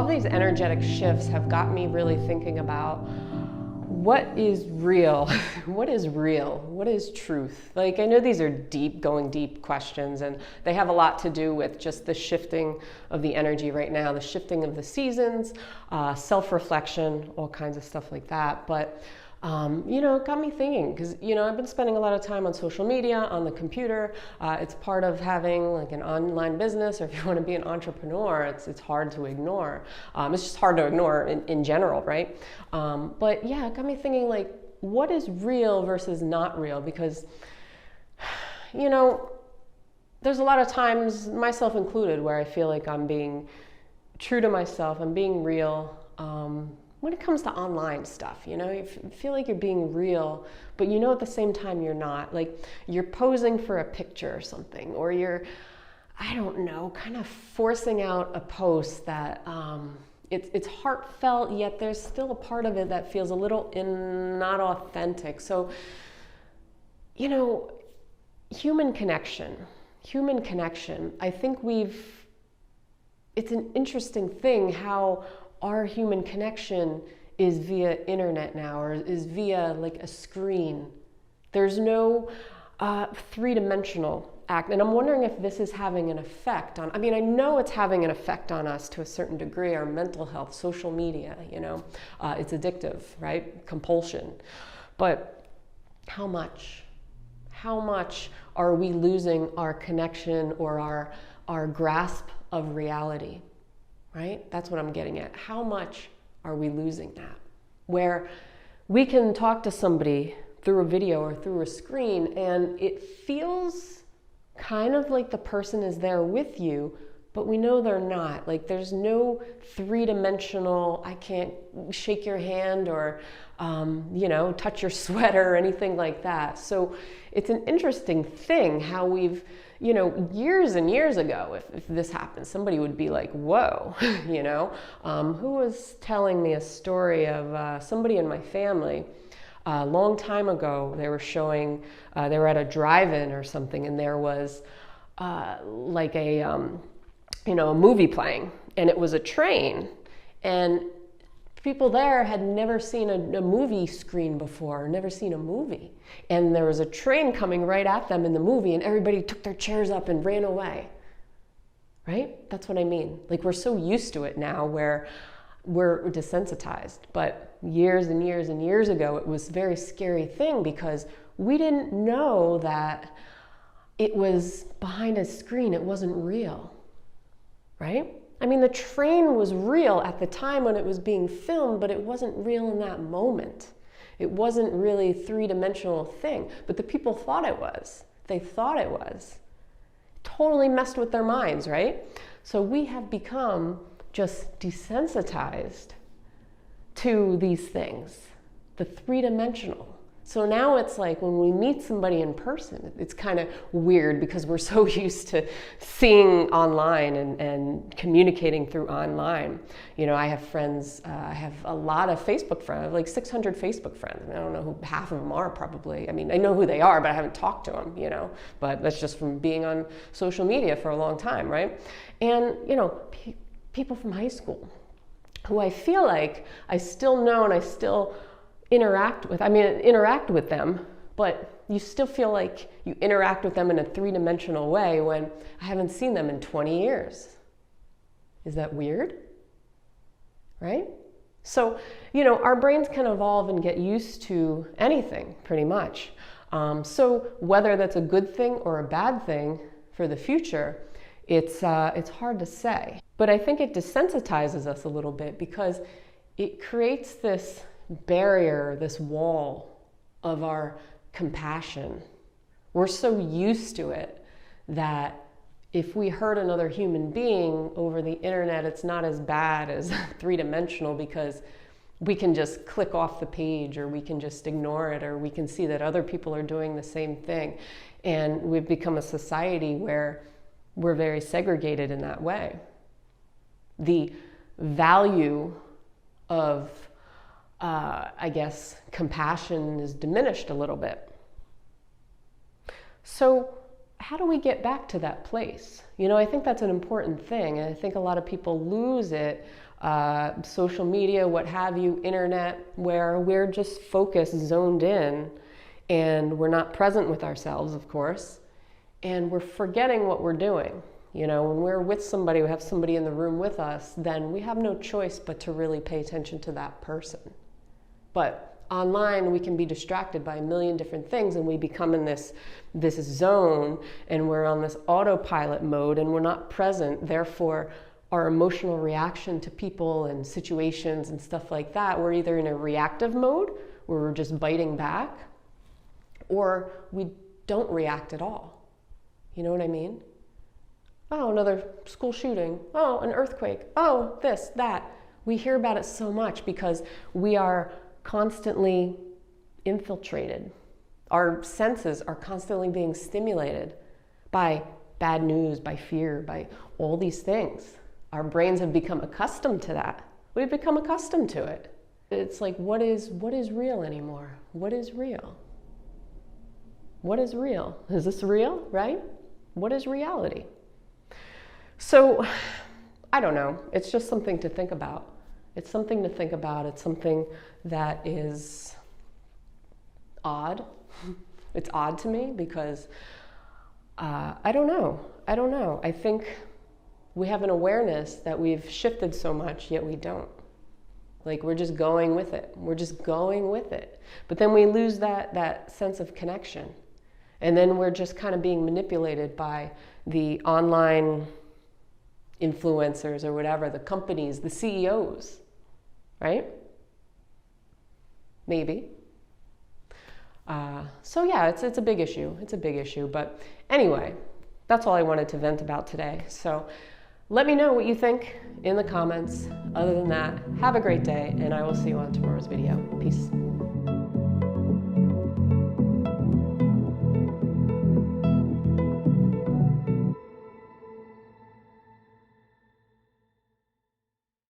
all of these energetic shifts have got me really thinking about what is real? What is real? What is truth? Like, I know these are going deep questions, and they have a lot to do with just the shifting of the energy right now, the shifting of the seasons, self-reflection, all kinds of stuff like that. But it got me thinking, because, I've been spending a lot of time on social media, on the computer. It's part of having like an online business, or if you want to be an entrepreneur, it's hard to ignore. It's just hard to ignore in general, right? But yeah, it got me thinking, like, what is real versus not real? Because, there's a lot of times, myself included, where I feel like I'm being true to myself, I'm being real. When it comes to online stuff, you feel like you're being real, but at the same time you're not. Like, you're posing for a picture or something, or you're, I don't know, kind of forcing out a post that it's heartfelt, yet there's still a part of it that feels a little not authentic. So, human connection, I think it's an interesting thing how our human connection is via internet now, or is via like a screen. There's no three-dimensional act. And I'm wondering if this is having an effect on, I know it's having an effect on us to a certain degree, our mental health, social media, it's addictive, right? Compulsion. But how much? How much are we losing our connection or our grasp of reality? Right? That's what I'm getting at. How much are we losing that? Where we can talk to somebody through a video or through a screen, and it feels kind of like the person is there with you, but we know they're not. Like, there's no three-dimensional, I can't shake your hand or, touch your sweater or anything like that. So it's an interesting thing how we've, years and years ago, if this happened, somebody would be like, whoa, who was telling me a story of somebody in my family a long time ago. They were showing, they were at a drive-in or something, and there was like a movie playing, and it was a train, and people there had never seen a movie screen before, never seen a movie. And there was a train coming right at them in the movie, and everybody took their chairs up and ran away. Right? That's what I mean. Like, we're so used to it now where we're desensitized. But years and years and years ago, it was a very scary thing because we didn't know that it was behind a screen. It wasn't real. Right? The train was real at the time when it was being filmed, but it wasn't real in that moment. It wasn't really a three-dimensional thing, but the people thought it was. They thought it was. Totally messed with their minds, right? So we have become just desensitized to these things, the three-dimensional. So now it's like when we meet somebody in person, it's kind of weird because we're so used to seeing online and communicating through online. I have friends, I have a lot of Facebook friends, I have like 600 Facebook friends. I don't know who half of them are probably. I know who they are, but I haven't talked to them, But that's just from being on social media for a long time, right? And, people from high school who I feel like I still know and I still interact with them, but you still feel like you interact with them in a three-dimensional way when I haven't seen them in 20 years. Is that weird? Right? So, our brains can evolve and get used to anything, pretty much. So whether that's a good thing or a bad thing for the future, it's hard to say. But I think it desensitizes us a little bit because it creates this barrier, this wall of our compassion. We're so used to it that if we hurt another human being over the internet, it's not as bad as three-dimensional because we can just click off the page, or we can just ignore it, or we can see that other people are doing the same thing. And we've become a society where we're very segregated in that way. The value of compassion is diminished a little bit. So how do we get back to that place? I think that's an important thing, and I think a lot of people lose it social media, what have you, internet, where we're just focused, zoned in, and we're not present with ourselves, of course, and we're forgetting what we're doing. You know, when we're with somebody, we have somebody in the room with us, then we have no choice but to really pay attention to that person. But online, we can be distracted by a million different things, and we become in this zone, and we're on this autopilot mode, and we're not present. Therefore, our emotional reaction to people and situations and stuff like that, we're either in a reactive mode, where we're just biting back, or we don't react at all. You know what I mean? Oh, another school shooting. Oh, an earthquake. Oh, this, that. We hear about it so much because we are constantly infiltrated. Our senses are constantly being stimulated by bad news, by fear, by all these things. Our brains have become accustomed to that. We've become accustomed to it. It's like, what is real anymore? What is real? What is real? Is this real, right? What is reality? So, I don't know. It's just something to think about. It's something to think about. It's something that is odd. It's odd to me because I don't know. I think we have an awareness that we've shifted so much, yet we don't. Like, we're just going with it. We're just going with it. But then we lose that sense of connection. And then we're just kind of being manipulated by the online influencers or whatever, the companies, the CEOs, right? Maybe. So yeah, it's a big issue. It's a big issue. But anyway, that's all I wanted to vent about today. So let me know what you think in the comments. Other than that, have a great day, and I will see you on tomorrow's video. Peace.